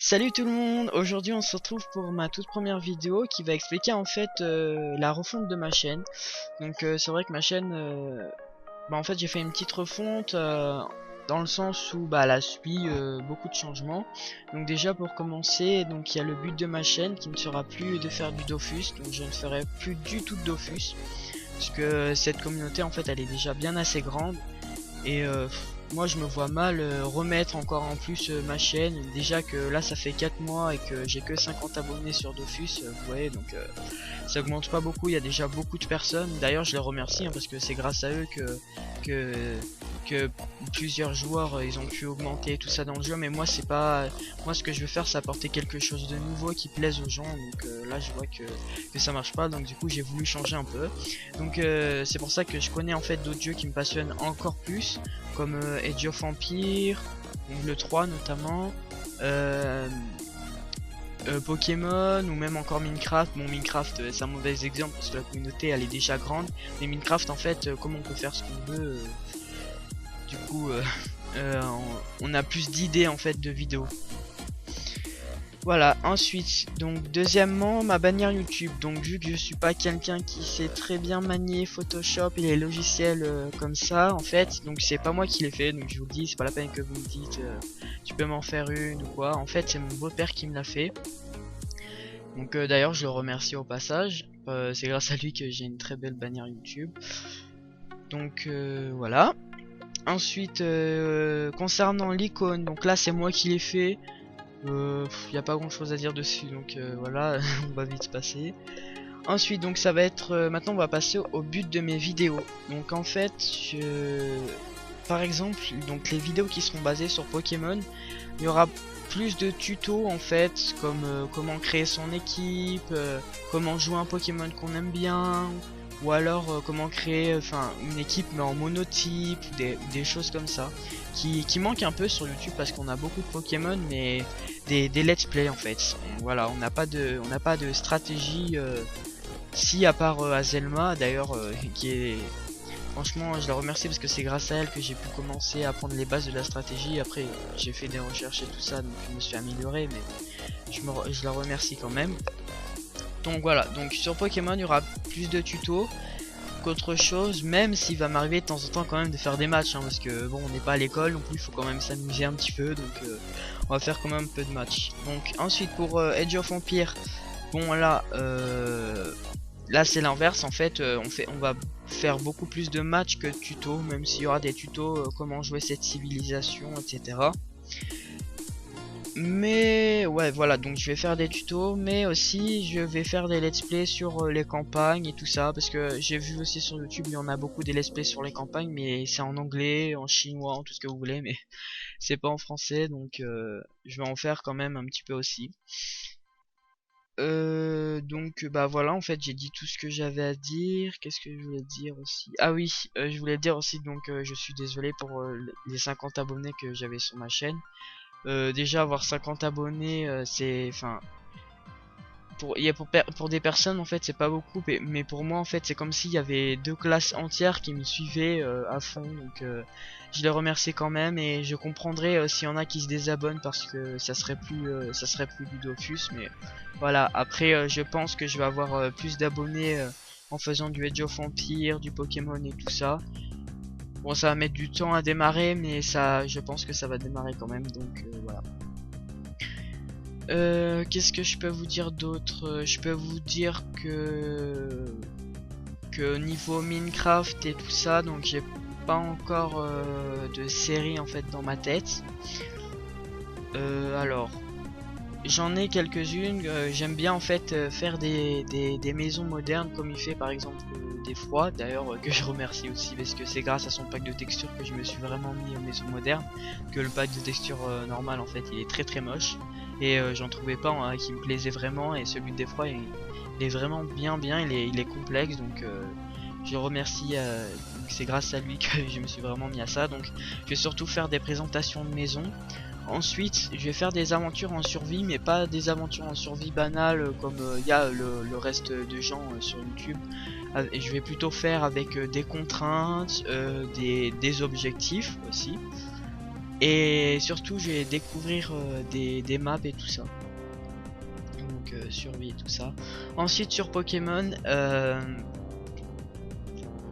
Salut tout le monde, aujourd'hui on se retrouve pour ma toute première vidéo qui va expliquer en fait la refonte de ma chaîne. Donc c'est vrai que ma chaîne, en fait j'ai fait une petite refonte dans le sens où elle a subi beaucoup de changements. Donc déjà pour commencer, donc il y a le but de ma chaîne qui ne sera plus de faire du Dofus, donc je ne ferai plus du tout de Dofus. Parce que cette communauté en fait elle est déjà bien assez grande. Et moi je me vois mal remettre encore en plus ma chaîne. Déjà que là ça fait 4 mois et que j'ai que 50 abonnés sur Dofus, vous voyez, donc ça augmente pas beaucoup, il y a déjà beaucoup de personnes. D'ailleurs je les remercie parce que c'est grâce à eux que, que plusieurs joueurs ils ont pu augmenter tout ça dans le jeu. Mais moi c'est pas, moi ce que je veux faire c'est apporter quelque chose de nouveau qui plaise aux gens. Donc là je vois que ça marche pas, donc du coup j'ai voulu changer un peu. Donc c'est pour ça que je connais en fait d'autres jeux qui me passionnent encore plus, comme Age of Empires, donc le 3 notamment, Pokémon ou même encore Minecraft. Bon, Minecraft c'est un mauvais exemple parce que la communauté elle est déjà grande, mais Minecraft en fait comme on peut faire ce qu'on veut, du coup on a plus d'idées en fait de vidéos. Voilà, ensuite, donc deuxièmement, ma bannière YouTube. Donc vu que je suis pas quelqu'un qui sait très bien manier Photoshop et les logiciels comme ça, en fait, donc c'est pas moi qui l'ai fait, donc je vous le dis, c'est pas la peine que vous me dites tu peux m'en faire une ou quoi. En fait, c'est mon beau-père qui me l'a fait. Donc d'ailleurs, je le remercie au passage. C'est grâce à lui que j'ai une très belle bannière YouTube. Donc voilà. Ensuite, concernant l'icône, donc là c'est moi qui l'ai fait. Y a pas grand chose à dire dessus, donc voilà, on va vite passer. Ensuite donc ça va être maintenant on va passer au but de mes vidéos. Donc en fait par exemple, donc les vidéos qui seront basées sur Pokémon, il y aura plus de tutos en fait, comme comment créer son équipe, comment jouer un Pokémon qu'on aime bien, ou alors comment créer une équipe mais en monotype, ou des choses comme ça qui manquent un peu sur YouTube parce qu'on a beaucoup de Pokémon mais des let's play en fait. Voilà, on n'a pas de stratégie, si à part Azelma d'ailleurs, qui est, franchement je la remercie parce que c'est grâce à elle que j'ai pu commencer à apprendre les bases de la stratégie. Après j'ai fait des recherches et tout ça, donc je me suis amélioré, mais je la remercie quand même. Donc voilà, donc sur Pokémon il y aura plus de tutos qu'autre chose, même s'il va m'arriver de temps en temps quand même de faire des matchs, parce que bon, on n'est pas à l'école non plus, il faut quand même s'amuser un petit peu, donc on va faire quand même un peu de matchs. Donc ensuite pour Age of Empires, bon là c'est l'inverse en fait, on va faire beaucoup plus de matchs que de tutos, même s'il y aura des tutos comment jouer cette civilisation, etc. Mais ouais, voilà, donc je vais faire des tutos, mais aussi je vais faire des let's play sur les campagnes et tout ça, parce que j'ai vu aussi sur YouTube il y en a beaucoup des let's play sur les campagnes, mais c'est en anglais, en chinois, en tout ce que vous voulez, mais c'est pas en français, donc je vais en faire quand même un petit peu aussi. Donc bah voilà, en fait j'ai dit tout ce que j'avais à dire. Qu'est-ce que je voulais dire aussi? Ah oui, je voulais dire aussi, donc je suis désolé pour les 50 abonnés que j'avais sur ma chaîne. Déjà avoir 50 abonnés, c'est, pour des personnes en fait c'est pas beaucoup, mais pour moi en fait c'est comme s'il y avait deux classes entières qui me suivaient à fond. Donc je les remercie quand même, et je comprendrai s'il y en a qui se désabonnent parce que ça serait plus du Dofus. Mais voilà, après je pense que je vais avoir plus d'abonnés en faisant du Age of Empires, du Pokémon et tout ça. Bon, ça va mettre du temps à démarrer, mais ça, je pense que ça va démarrer quand même, donc voilà. Qu'est-ce que je peux vous dire d'autre? Je peux vous dire que niveau Minecraft et tout ça, donc j'ai pas encore de série en fait dans ma tête. Alors, j'en ai quelques-unes. J'aime bien en fait faire des maisons modernes comme il fait par exemple des fois. D'ailleurs que je remercie aussi parce que c'est grâce à son pack de textures que je me suis vraiment mis aux maisons modernes. Que le pack de textures normal en fait il est très moche. Et j'en trouvais pas qui me plaisait vraiment. Et celui des fois il est vraiment bien, il est complexe. Donc je remercie, c'est grâce à lui que je me suis vraiment mis à ça. Donc je vais surtout faire des présentations de maisons. Ensuite, je vais faire des aventures en survie, mais pas des aventures en survie banales comme il y a le reste de gens sur YouTube. Et je vais plutôt faire avec des contraintes, des objectifs aussi. Et surtout je vais découvrir des maps et tout ça. Donc survie et tout ça. Ensuite sur Pokémon,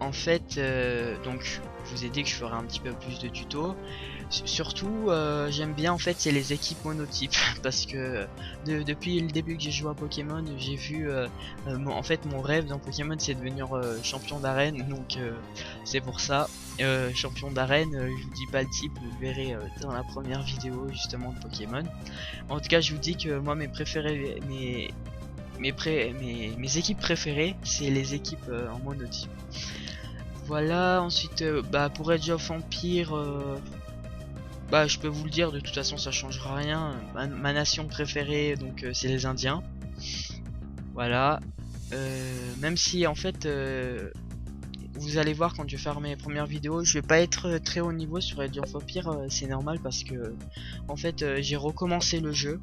en fait, donc je vous ai dit que je ferai un petit peu plus de tutos. Surtout, j'aime bien en fait c'est les équipes monotypes parce que depuis le début que j'ai joué à Pokémon, j'ai vu en fait mon rêve dans Pokémon c'est devenir champion d'arène, donc c'est pour ça. Champion d'arène, je vous dis pas le type, vous le verrez dans la première vidéo justement de Pokémon. En tout cas, je vous dis que moi mes préférés, mes équipes préférées, c'est les équipes en monotype. Voilà, ensuite bah pour Age of Empire, bah je peux vous le dire, de toute façon ça changera rien. Ma nation préférée donc c'est les Indiens. Voilà. Même si en fait vous allez voir quand je vais faire mes premières vidéos, je vais pas être très haut niveau sur Age of Empire, c'est normal parce que en fait j'ai recommencé le jeu.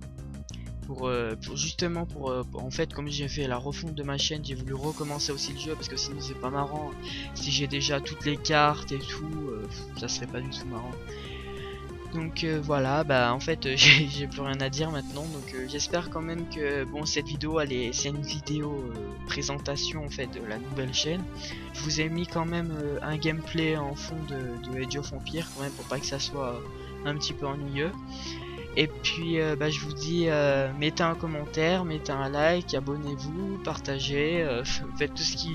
Justement en fait comme j'ai fait la refonte de ma chaîne, j'ai voulu recommencer aussi le jeu parce que sinon c'est pas marrant. Si j'ai déjà toutes les cartes et tout, ça serait pas du tout marrant. Donc voilà, bah en fait j'ai plus rien à dire maintenant, donc j'espère quand même que bon cette vidéo c'est une vidéo présentation en fait de la nouvelle chaîne. Je vous ai mis quand même un gameplay en fond de Age of Empire quand même pour pas que ça soit un petit peu ennuyeux. Et puis bah, je vous dis mettez un commentaire, mettez un like, abonnez-vous, partagez, faites tout ce qui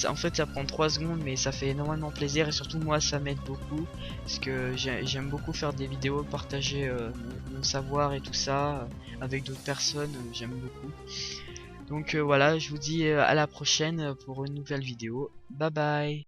en fait ça prend 3 secondes mais ça fait énormément plaisir et surtout moi ça m'aide beaucoup parce que j'aime beaucoup faire des vidéos, partager mon savoir et tout ça avec d'autres personnes, j'aime beaucoup. Donc voilà, je vous dis à la prochaine pour une nouvelle vidéo. Bye bye.